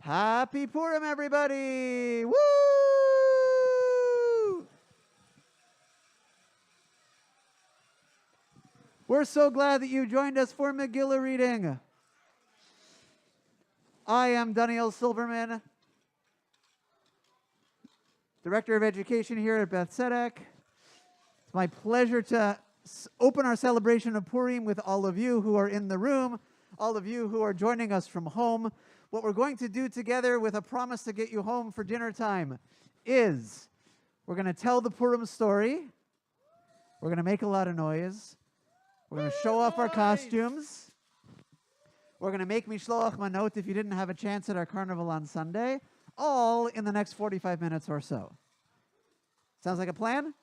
Happy Purim, everybody! Woo! We're so glad that you joined us for Megillah reading. I am Daniel Silverman, Director of Education here at Beth Tzedek. It's my pleasure to open our celebration of Purim with all of you who are in the room, all of you who are joining us from home. What we're going to do together with a promise to get you home for dinner time is we're going to tell the Purim story. We're going to make a lot of noise. We're going to show off our costumes. We're going to make Mishloach Manot if you didn't have a chance at our carnival on Sunday, all in the next 45 minutes or so. Sounds like a plan?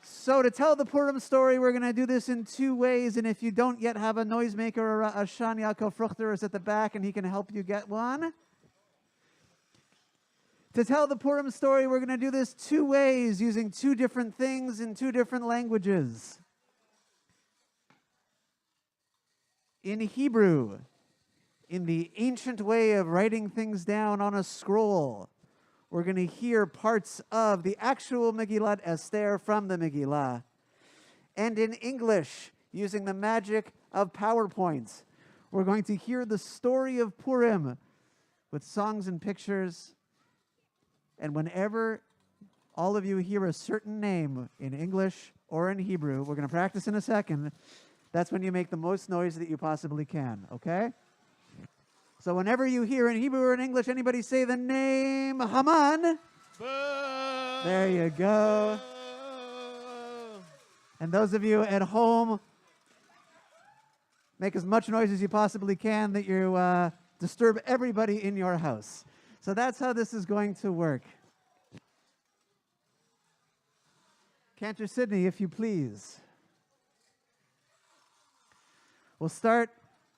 So to tell the Purim story, we're going to do this in two ways. And if you don't yet have a noisemaker or a Shan Yaakov Fruchter is at the back and he can help you get one. To tell the Purim story, we're going to do this two ways, using two different things in two different languages. In Hebrew, in the ancient way of writing things down on a scroll, we're going to hear parts of the actual Megillat Esther from the Megillah. And in English, using the magic of PowerPoint, we're going to hear the story of Purim with songs and pictures. And whenever all of you hear a certain name in English or in Hebrew, we're going to practice in a second, that's when you make the most noise that you possibly can, okay? So whenever you hear in Hebrew or in English anybody say the name Haman, there you go. And those of you at home, make as much noise as you possibly can that you disturb everybody in your house. So that's how this is going to work. Cantor Sydney, if you please. We'll start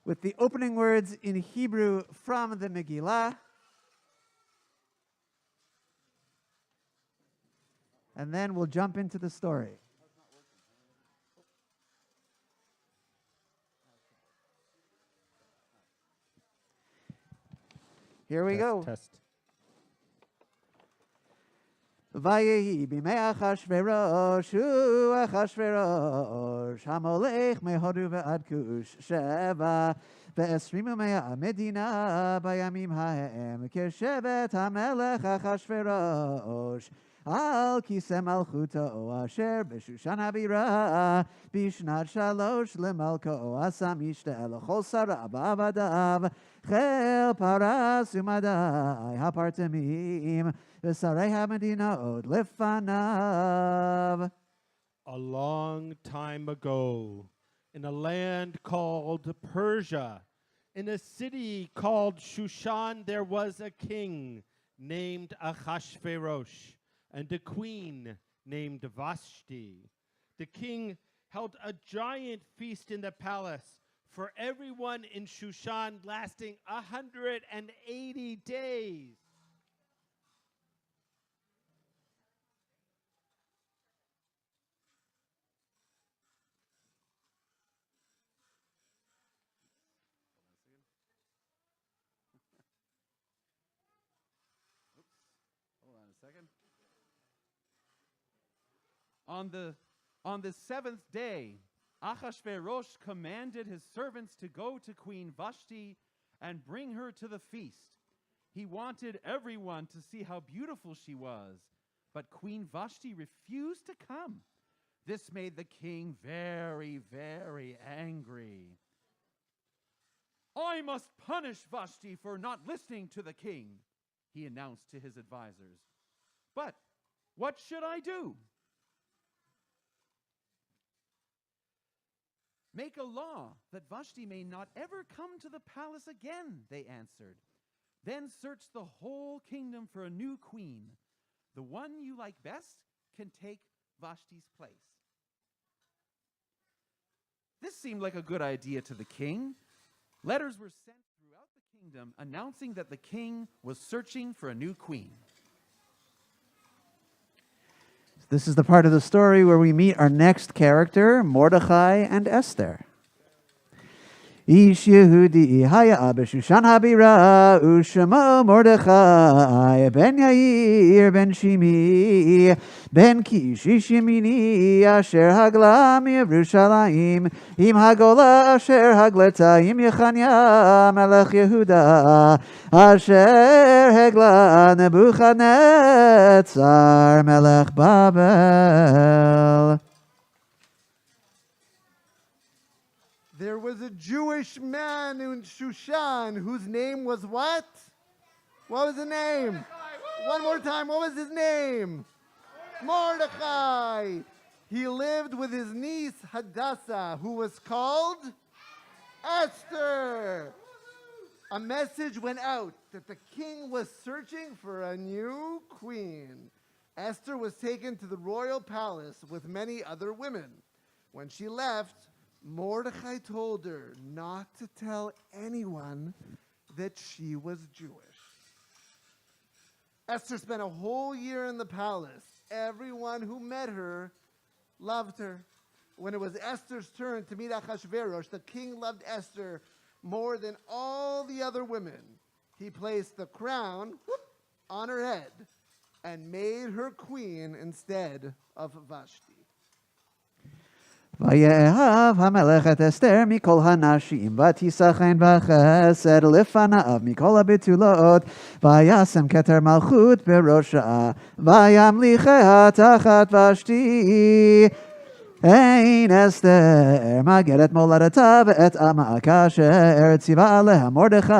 with the opening words in Hebrew from the Megillah. And then we'll jump into the story. Here we go. Test. Vayehi b'mei Achashverosh hu Achashverosh hamolech mehodu ve'ad Kush sheva ve'esrim u'mea medina bayamim ha'em keshevet hamelech Achashverosh al kiseh malchuto asher b'shushan habira bishnat shalosh lemalko asam yishtel l'chol sarav avadav chel paras u'madai hapartemim a long time ago, in a land called Persia, in a city called Shushan, there was a king named Achashverosh and a queen named Vashti. The king held a giant feast in the palace for everyone in Shushan, lasting 180 days. On the seventh day, Achashverosh commanded his servants to go to Queen Vashti and bring her to the feast. He wanted everyone to see how beautiful she was, but Queen Vashti refused to come. This made the king very, very angry. "I must punish Vashti for not listening to the king," he announced to his advisors. "But what should I do?" "Make a law that Vashti may not ever come to the palace again," they answered. "Then search the whole kingdom for a new queen. The one you like best can take Vashti's place." This seemed like a good idea to the king. Letters were sent throughout the kingdom announcing that the king was searching for a new queen. This is the part of the story where we meet our next character, Mordechai and Esther. איש יהודי היה בשושן הבירה, ושמו מרדכי, בן יאיר, בן שימי, בן קיש איש ימיני, אשר הגלה מירושלים, עם הגולה אשר הגלתה עם יחניה, מלך יהודה, אשר הגלה נבוכדנצר, מלך בבל. There was a Jewish man in Shushan whose name was what? What was the name? One more time, what was his name? Mordechai. He lived with his niece Hadassah, who was called Esther. A message went out that the king was searching for a new queen. Esther was taken to the royal palace with many other women. When she left, Mordechai told her not to tell anyone that she was Jewish. Esther spent a whole year in the palace. Everyone who met her loved her. When it was Esther's turn to meet Achashverosh, the king loved Esther more than all the other women. He placed the crown on her head and made her queen instead of Vashti. ויאהב המלך את אסתר מכל הנשים, ותיסחן בחסד לפניו מכל הבתולות, וישם כתר מלכות בראשה, וימליכה תחת ושתי. אין אסתר מגדת מולדתה ואת עמה, כאשר ציווה עליה מרדכי,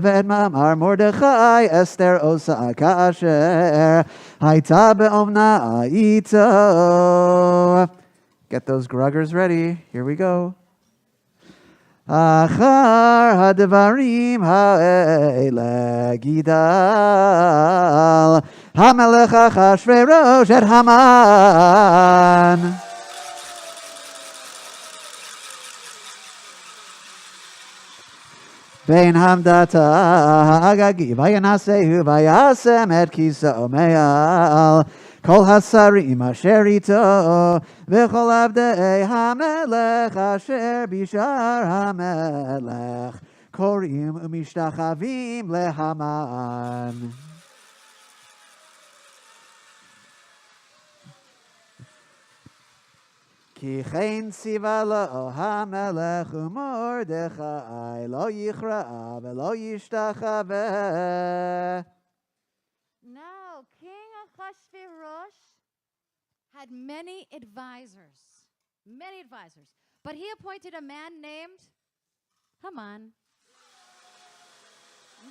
ואת מאמר מרדכי אסתר עושה, כאשר הייתה באומנה איתו. Get those gruggers ready. Here we go. אחר הדברים האלה גידל המלך אחשוורוש את המן. בין המדתה האגגי וינשאהו וישם את כיסאו מעל כל השרים אשר איתו, וכל עבדי המלך אשר בשער המלך, קוראים ומשתחווים להמן. כי כן ציווה לו המלך ומרדכי, לא יכרע ולא ישתחווה. Now, King Ahasuerus had many advisors, but he appointed a man named Haman.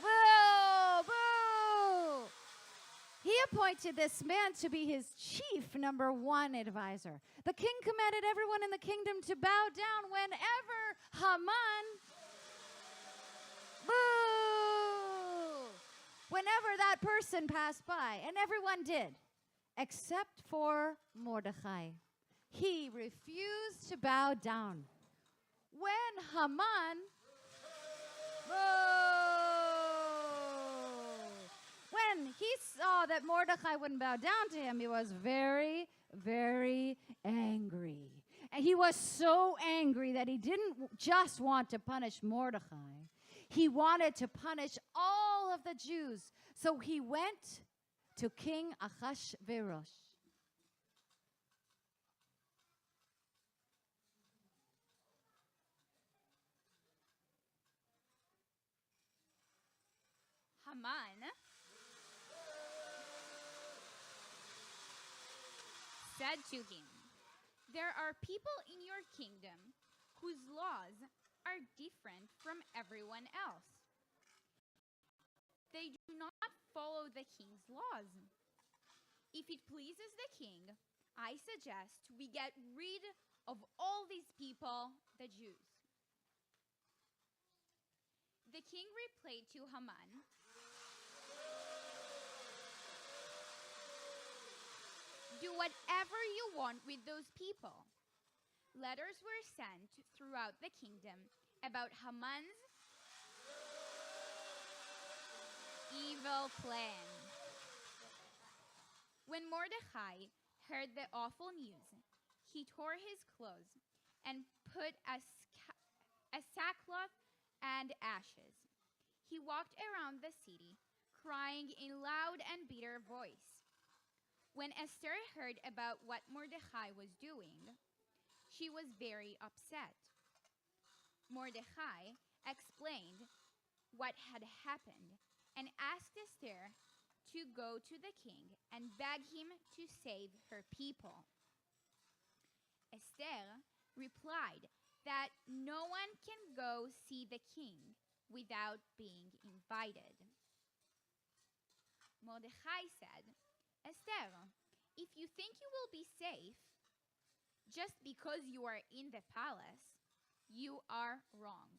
Boo! Boo! He appointed this man to be his chief number one advisor. The king commanded everyone in the kingdom to bow down whenever Haman, boo! Whenever that person passed by, and everyone did, except for Mordecai. He refused to bow down. When Haman, when he saw that Mordecai wouldn't bow down to him, he was very, very angry. And he was so angry that he didn't just want to punish Mordecai. He wanted to punish all of the Jews. So he went to King Ahasuerus. Haman said to him, "There are people in your kingdom whose laws are different from everyone else. They do not follow the king's laws. If it pleases the king, I suggest we get rid of all these people, the Jews." The king replied to Haman, "Do whatever you want with those people." Letters were sent throughout the kingdom about Haman's evil plan. When Mordecai heard the awful news, he tore his clothes and put a sackcloth ashes. He walked around the city, crying in loud and bitter voice. When Esther heard about what Mordecai was doing, she was very upset. Mordecai explained what had happened and asked Esther to go to the king and beg him to save her people. Esther replied that no one can go see the king without being invited. Mordecai said, Esther, if you think you will be safe just because you are in the palace, you are wrong.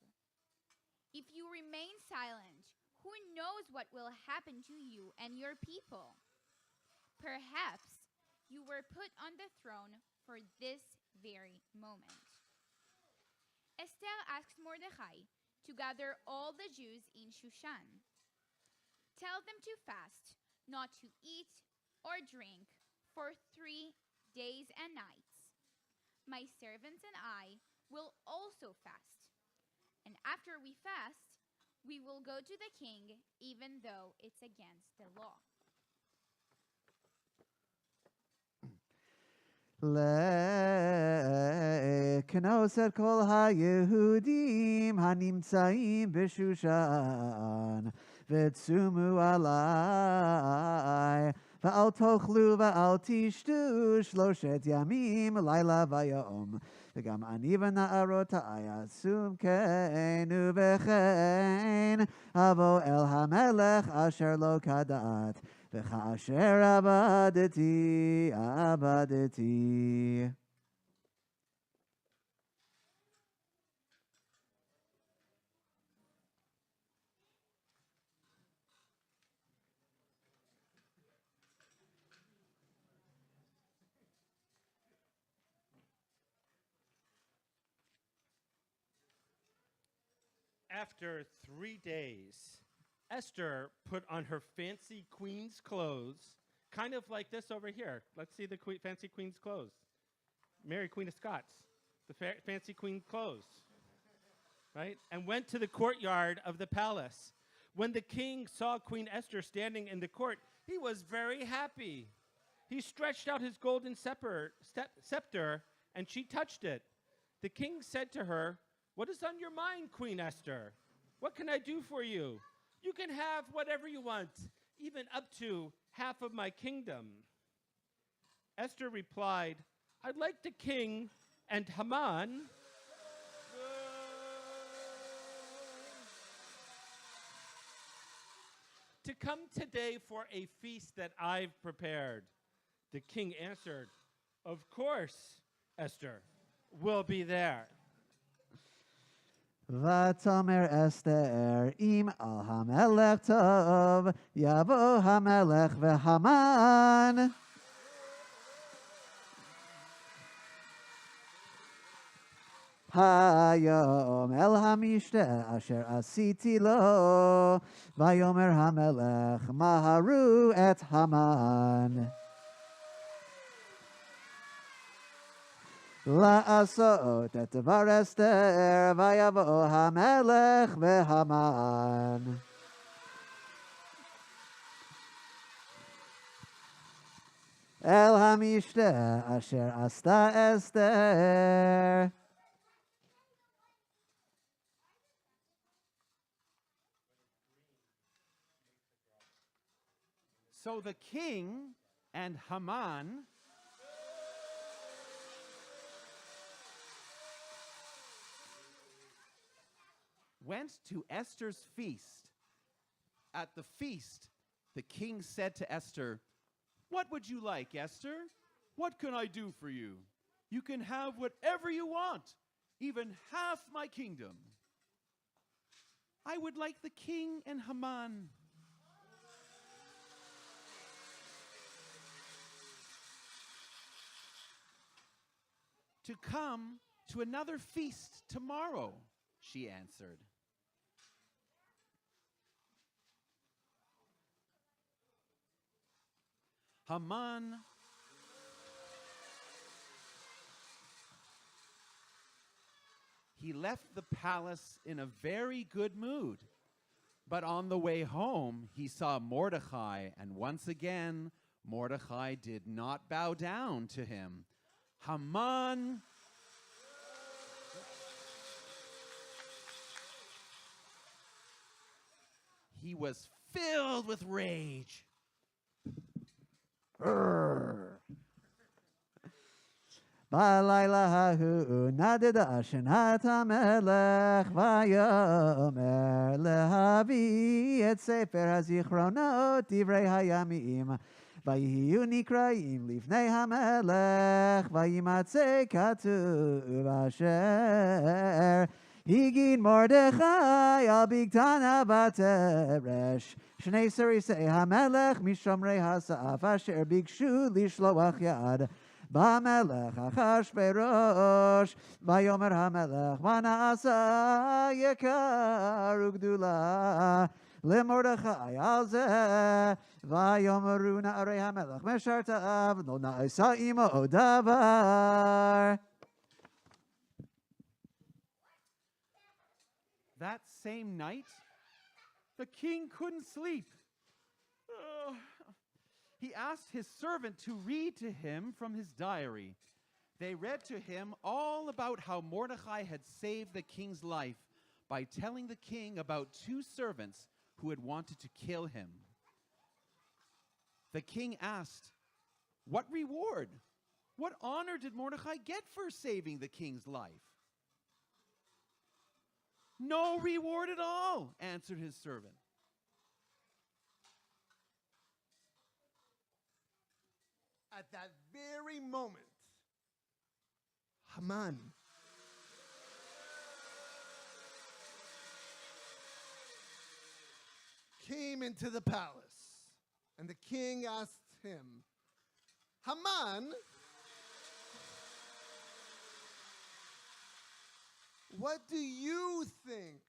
If you remain silent, who knows what will happen to you and your people? Perhaps you were put on the throne for this very moment. Esther asked Mordecai to gather all the Jews in Shushan. Tell them to fast, not to eat or drink for 3 days and nights. My servants and I will also fast. And after we fast, we will go to the king, even though it's against the law. לכנוס את כל היהודים הנמצאים בשושן, ותשומו עלי, ואל תאכלו ואל תשתו 3 ימים, לילה ויום. וגם אני ונערותי אעשו כן, ובכן אבוא אל המלך אשר לא כדת, וכאשר עבדתי. After 3 days, Esther put on her fancy queen's clothes, kind of like this over here. Let's see the fancy queen's clothes. Mary, Queen of Scots, the fancy queen clothes, right? And went to the courtyard of the palace. When the king saw Queen Esther standing in the court, he was very happy. He stretched out his golden scepter, and she touched it. The king said to her, "What is on your mind, Queen Esther? What can I do for you? You can have whatever you want, even up to half of my kingdom." Esther replied, "I'd like the king and Haman to come today for a feast that I've prepared." The king answered, "Of course, Esther, we'll be there." ותאמר אסתר, אם על המלך טוב, יבוא המלך והמן. היום אל המשתה אשר עשיתי לו, ויאמר המלך, מהרו את המן. לעשות את דבר אסתר, ויבוא המלך והמן. אל המשתה אשר עשתה אסתר. So the king and Haman went to Esther's feast. At the feast, the king said to Esther, "What would you like, Esther? What can I do for you? You can have whatever you want, even half my kingdom." I would like the king and Haman to come to another feast tomorrow, she answered. Haman he left the palace in a very good mood. But on the way home, he saw Mordecai, and once again, Mordecai did not bow down to him. Haman he was filled with rage. בלילה ההוא נדדה שנת המלך ויאמר להביא את ספר הזיכרונות דברי הימים ויהיו נקראים לפני המלך וימצא כתוב אשר הגיד מרדכי על בגתנה בתרש שני סריסי המלך משומרי הסף אשר ביקשו לשלוח יד במלך אחשוורוש ויאמר המלך מה נעשה יקר וגדולה למרדכי על זה ויאמרו נערי המלך משרתיו לא נעשה עמו דבר. That same night, the king couldn't sleep. He asked his servant to read to him from his diary. They read to him all about how Mordecai had saved the king's life by telling the king about two servants who had wanted to kill him. The king asked, "What reward? What honor did Mordecai get for saving the king's life?" "No reward at all," answered his servant. At that very moment, Haman came into the palace, and the king asked him, Haman, what do you think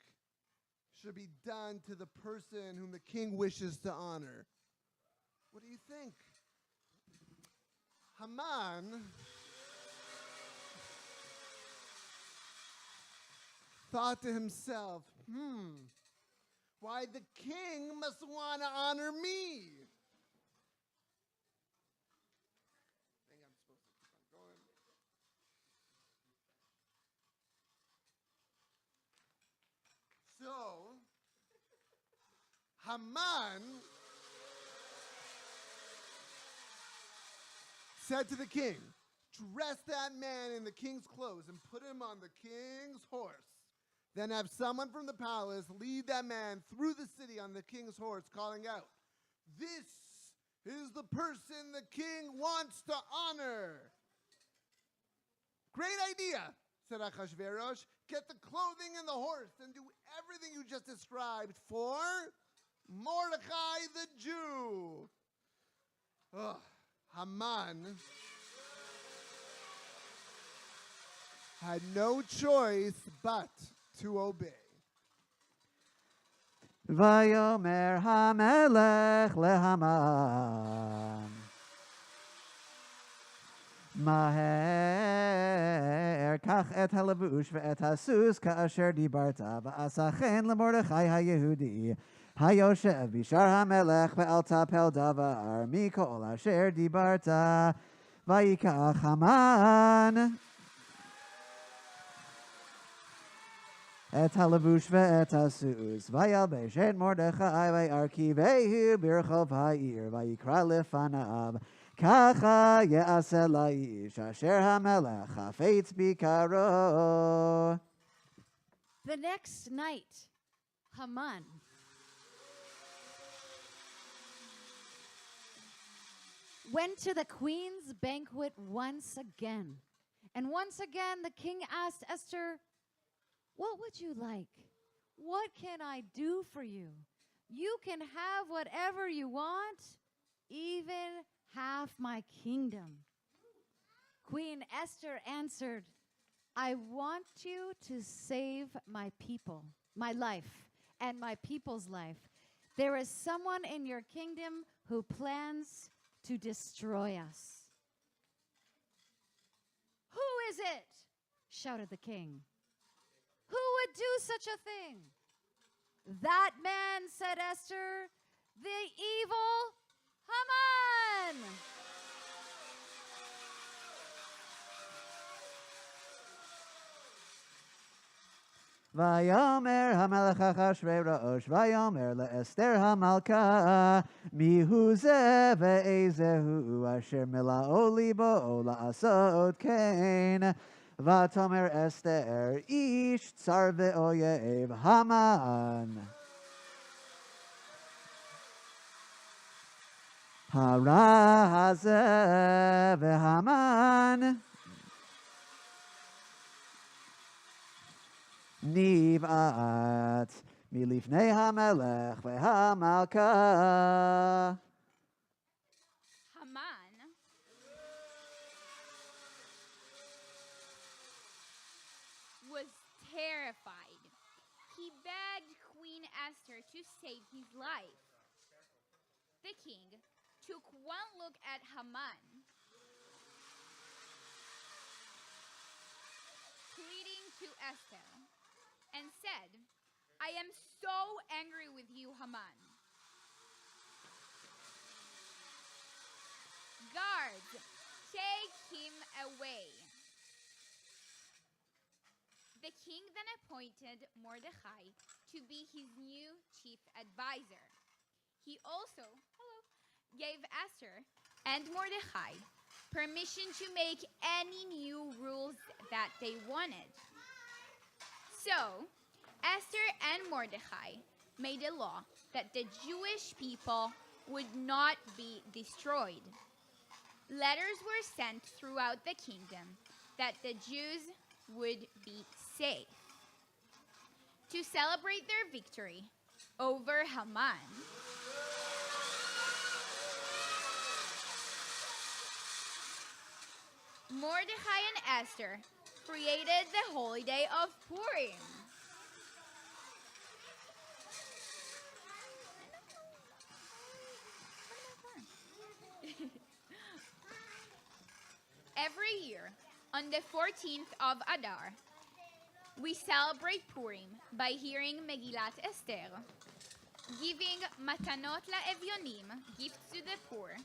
should be done to the person whom the king wishes to honor? What do you think? Haman thought to himself, why the king must want to honor me? I think I'm supposed to keep on going. So, Haman said to the king, dress that man in the king's clothes and put him on the king's horse. Then have someone from the palace lead that man through the city on the king's horse, calling out, this is the person the king wants to honor. Great idea, said Achashverosh. Get the clothing and the horse and do everything you just described for Mordecai the Jew. Ugh. Haman had no choice but to obey. ויאמר המלך להמן מהר קח את הלבוש ואת הסוס כאשר דיברת ועשה כן למרדכי היהודי היושב בשער המלך ואל תפל דבר מכל אשר דיברת ויקח המן את הלבוש ואת הסוס וילבש את מרדכי וירכיבהו ברחוב העיר ויקרא לפניו ככה יעשה לאיש אשר המלך חפץ ביקרו. The next night, Haman went to the queen's banquet once again. And once again, the king asked Esther, what would you like? What can I do for you? You can have whatever you want, even half my kingdom. Queen Esther answered, I want you to save my people, my life, and my people's life. There is someone in your kingdom who plans to destroy us. Who is it? Shouted the king. Who would do such a thing? That man, said Esther, the evil Haman. Vayomer hamelech Achashverosh, Vayomer leEsther hamalka, mihu ze ve'ezehu asher mila'o libo la'asot kain. Vatomer Esther, ish tsar ve'oyev Haman. Hara hazeh ve'Haman. Nivat milifnei hamelech ve'hamalka. Haman was terrified. He begged Queen Esther to save his life. The king took one look at Haman, pleading to Esther, and said, I am so angry with you, Haman. Guards, take him away. The king then appointed Mordecai to be his new chief advisor. He also gave Esther and Mordecai permission to make any new rules that they wanted. So, Esther and Mordecai made a law that the Jewish people would not be destroyed. Letters were sent throughout the kingdom that the Jews would be safe. To celebrate their victory over Haman, Mordecai and Esther created the holy day of Purim. Every year, on the 14th of Adar, we celebrate Purim by hearing Megillat Esther, giving matanot la'evyonim, gifts to the poor,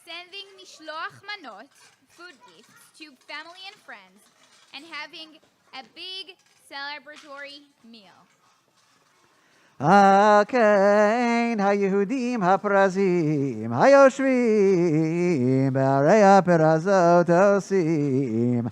sending mishloach manot, food gifts, to family and friends, and having a big celebratory meal. Akein haYehudim haprazim hayoshvim b'arei haperazot osim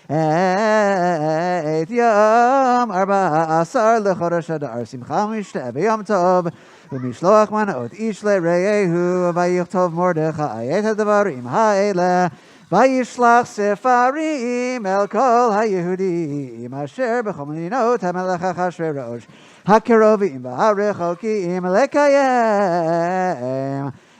et yom 14 lechodesh Adar simcha mishteh b'yom tov u'mishloach manot ish lereyehu vayichtov Mordechai et hadavarim ha'eleh vayishlach sefarim el kol haYehudim asher b'chol medinot hamelech Achashverosh Hakerovim v'harechokim lekayem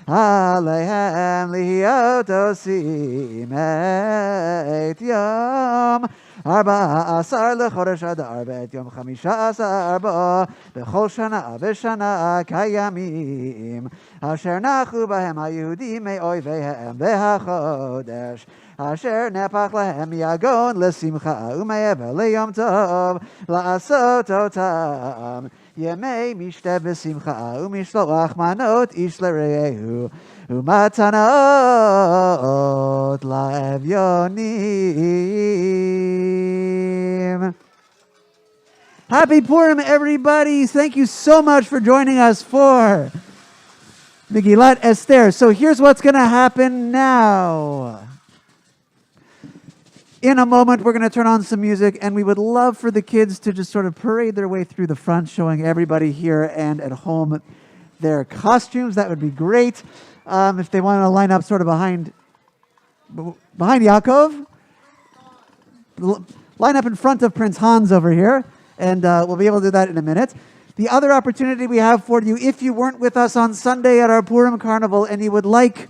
aleihem lihiot osim et yom 14 lechodesh Adar ואת יום 15 בו בכל שנה ושנה כימים אשר נחו בהם היהודים מאויביהם בהחודש אשר נהפך להם יגון לשמחה ומעבר ליום טוב לעשות אותם ימי משתה בשמחה ומשלוח מנות איש לרעהו ומתנות לאביונים. Happy Purim, everybody. Thank you so much for joining us for Megillat Esther. So here's what's going to happen now. In a moment, we're going to turn on some music, and we would love for the kids to just sort of parade their way through the front, showing everybody here and at home their costumes. That would be great. If they want to line up sort of behind Yaakov, line up in front of Prince Hans over here, and we'll be able to do that in a minute. The other opportunity we have for you, if you weren't with us on Sunday at our Purim Carnival and you would like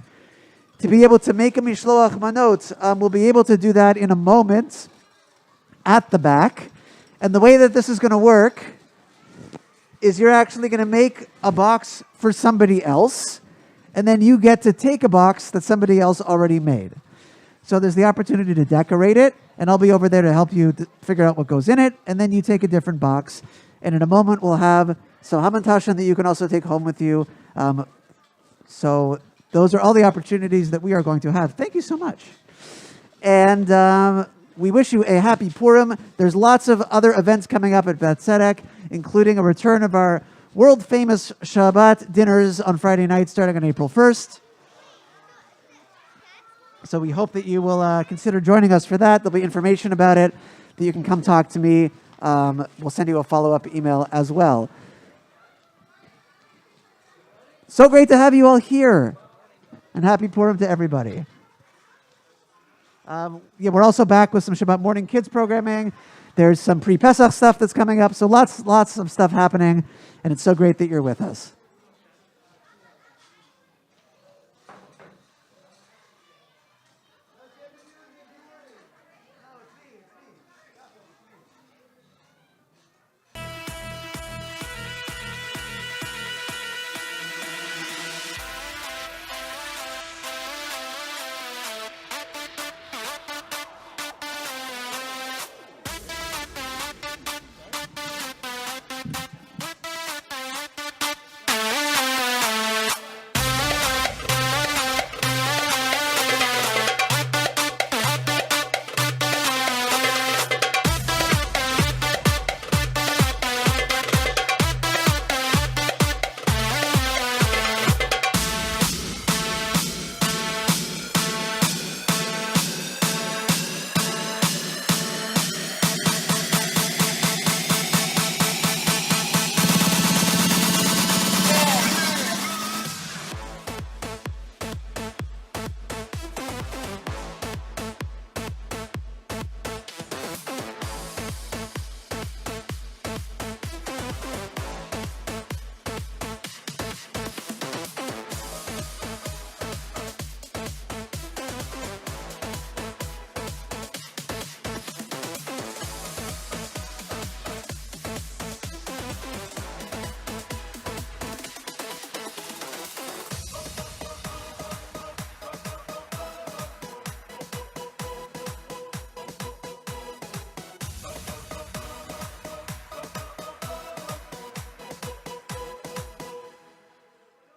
to be able to make a mishloach manot, we'll be able to do that in a moment at the back. And the way that this is going to work is you're actually going to make a box for somebody else, and then you get to take a box that somebody else already made. So there's the opportunity to decorate it, and I'll be over there to help you figure out what goes in it, and then you take a different box. And in a moment, we'll have some hamantashen that you can also take home with you. So those are all the opportunities that we are going to have. Thank you so much. And we wish you a happy Purim. There's lots of other events coming up at Beth Tzedek, including a return of our world-famous Shabbat dinners on Friday night starting on April 1st. So we hope that you will consider joining us for that. There'll be information about it that you can come talk to me. We'll send you a follow-up email as well. So great to have you all here. And happy Purim to everybody. We're also back with some Shabbat morning kids programming. There's some pre-Pesach stuff that's coming up. So lots of stuff happening. And it's so great that you're with us.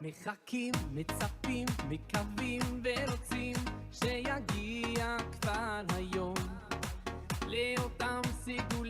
מחכים, מצפים, מקווים ורוצים שיגיע כבר היום לאותם סידורים